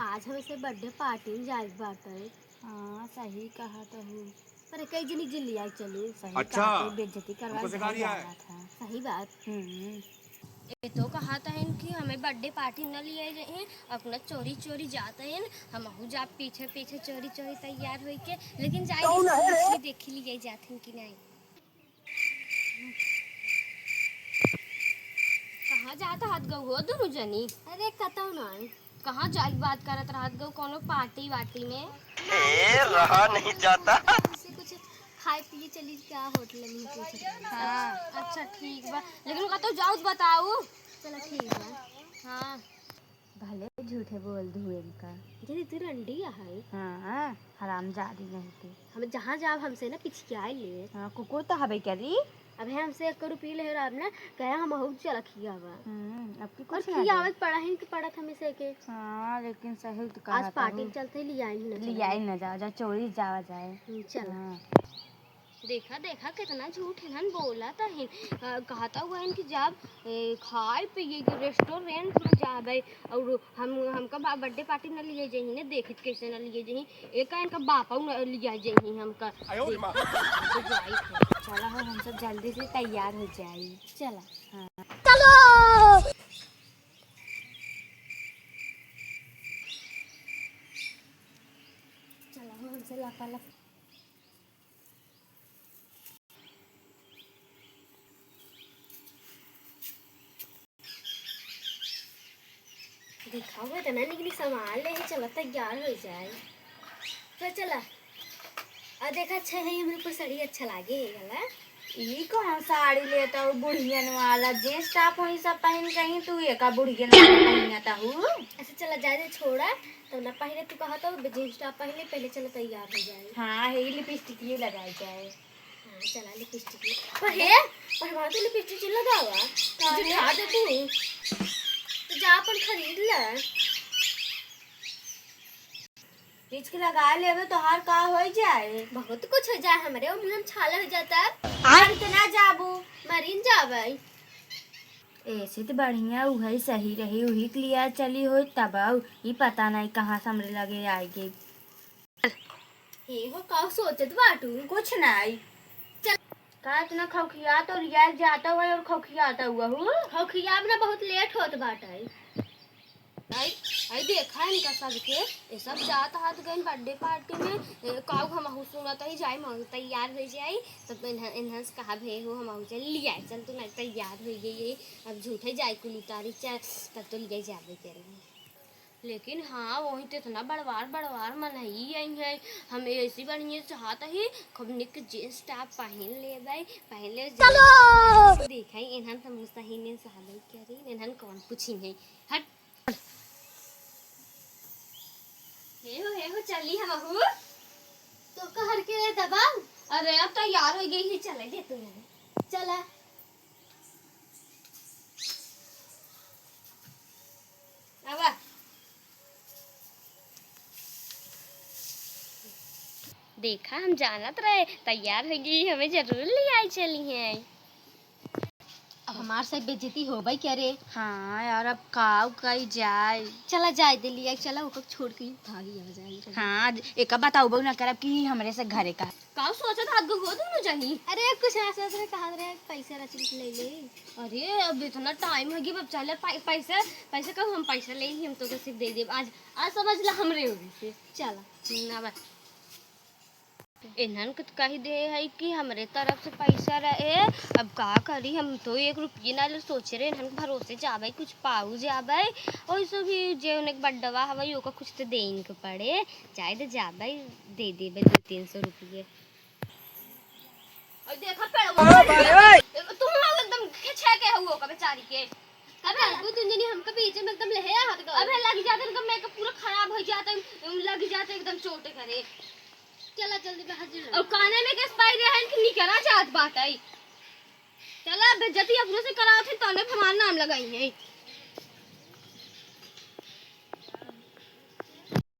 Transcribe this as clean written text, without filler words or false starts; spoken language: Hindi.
आज हमसे बर्थडे पार्टी में जाए बाटे। हाँ सही कहा तो हूँ। पर कई जनी जिल्ली आई चली। सही अच्छा, कहा तो बेइज्जती करवा हमको सिखा रिया है। था। सही बात। ये तो कहा था कि हमें बर्थडे पार्टी न लिए जाए, अपना चोरी चोरी जाते हैं हम जा पीछे पीछे चोरी चोरी तैयार हो के, लेकिन जाए देख लिए जाते हैं कि नहीं। कहाँ जाता हाथ गौ हो दोनों जनी? अरे कतौ नहीं। कहाँ जाई बात करत रहत गौ कोनो पार्टी वार्टी में? रहा नहीं जाता। हमसे कुछ खाए पिए चली क्या होटल में पूछ रही। हाँ अच्छा ठीक बा, लेकिन कतो जाओ बताओ। चलो ठीक है। हाँ भले झूठे बोल दू इनका। दीदी तू रंडी है। हाँ हरामजादी नहीं थी। हम जहाँ जाओ हमसे ना पिछकिया ले। हाँ कुकुर तो हवे करी। अब हमसे 1 रुपये ले रहा ना कहे हम बहुत चला खियावा। अब की और कुछ ना खियावत पड़ा ही कि पड़ा था हमें के। हाँ लेकिन सही तो कहा आज पार्टी चलते लिया ही ना लिया ही न जाओ जा चोरी जावा जाए। चल। देखा देखा कितना झूठ है बोला था कहता हुआ है कि जब खाए पिए के रेस्टोरेंट में जाबे और हमका बर्थडे पार्टी न लिए जाही ने देख कैसे न लिए जाही एक इनका बापा न लिया जाही हमका। चला हो हम सब जल्दी से तैयार हो जाए। चला। हाँ चलो। चला हो हमसे लापाला। दिखा हुआ था ना लेकिन सामान ले चला तैयार हो जाए। तो चला। और देखा अच्छा है हमारे ऊपर साड़ी अच्छा लागे वाला। ये कौन साड़ी लेता हूँ बुढ़ियन वाला जींस टॉप वही सब पहन कहीं तू ये का बुढ़ियन वाला पहनता हूँ। ऐसे चला जाए छोड़ा तो ना पहले तू कहा तो जींस टॉप पहले चलो तैयार हो जाए। हाँ है लिपस्टिक ये लगाई जाए। हाँ चला लिपस्टिक पर हमारा तो लिपस्टिक लगा हुआ तो दिखा दे तू जा अपन खरीद ले। बीच के लगा लेवे तो हर का हो जाए। बहुत कुछ हो जाए हमारे और मुंह छाला हो जाता है। आज तो ना जाबू मरीन जावे। ऐसे तो बढ़िया वही सही रही वही के लिए चली हो तब ये पता नहीं कहाँ से हमरे लगे आएगी। हे हो का सोचत बाटू कुछ नहीं चल का इतना खौखिया तो रियाज जाता हुआ और खौखियाता हुआ हूँ। खौखिया ना बहुत लेट होत बाटे। आई देखा है इनका सबके ये सब जात हाथ गए बर्थडे पार्टी में काऊ हम सुनत ही जाए हम तैयार हो जाए तब इन्हें कहा भे हो हम चल लिया चल तू नहीं तैयार हो गई अब झूठे जाए कुल उतारी चल तब तो लिए जाबे करे। लेकिन हाँ वही तो इतना बड़वार मन ही आई है हम ऐसी बढ़िया चाहता ही खूब निक जींस टॉप पहन ले भाई पहन ले चलो देखा इन्हें तो मुस्तही ने सहले करे इन्हें कौन पूछी नहीं हट हे हो चली हम हूँ तो कहर के दबाओ। अरे अब तैयार हो गई है चले दे तू चला अब देखा हम जानत रहे तैयार हो गई हमें जरूर ले आई चली हैं। अब हमार से बेइज्जती हो भाई क्या रे। हाँ यार अब काऊ कही जाए। चला जाए दे लिया चला वो छोड़ के भागी आ जाए। हाँ एक बताऊ बहु ना करब कि हमरे से घरे का काऊ सोचत हाथ गो दोनों जनी। अरे कुछ ऐसा ऐसा कहा रहे पैसा रच ले ले। अरे अब इतना टाइम हो गया अब चले पैसा कब हम पैसा ले हम तो सिर्फ दे दे आज समझ ला हमरे हो से चला ना इन्हन कुछ कही दे है कि हमरे तरफ से पैसा रहे अब का करी हम तो 1 रुपये ना सोचे रहे इन्हन भरोसे जाबे कुछ पाऊ जाबे और सब भी जे उन्हें बड्डवा हवा ओका कुछ तो दे इनके पड़े चाहे तो जाबे दे देबे 200-300 रुपये। और देखा तुम एकदम खिंचा के हुआ का बेचारी के अबे वो दुनिया ने हमका बीच में एकदम लहे हाथ गए। अबे लग जाता एकदम मेकअप पूरा खराब हो जाता लग जाता एकदम चोट करे। चला जल्दी बाहर जा। और काने में किस पाई रहे कि निकला चाहत बात है चला बेइज्जती अपनों से कराओ थे तने हमारा नाम लगाई है।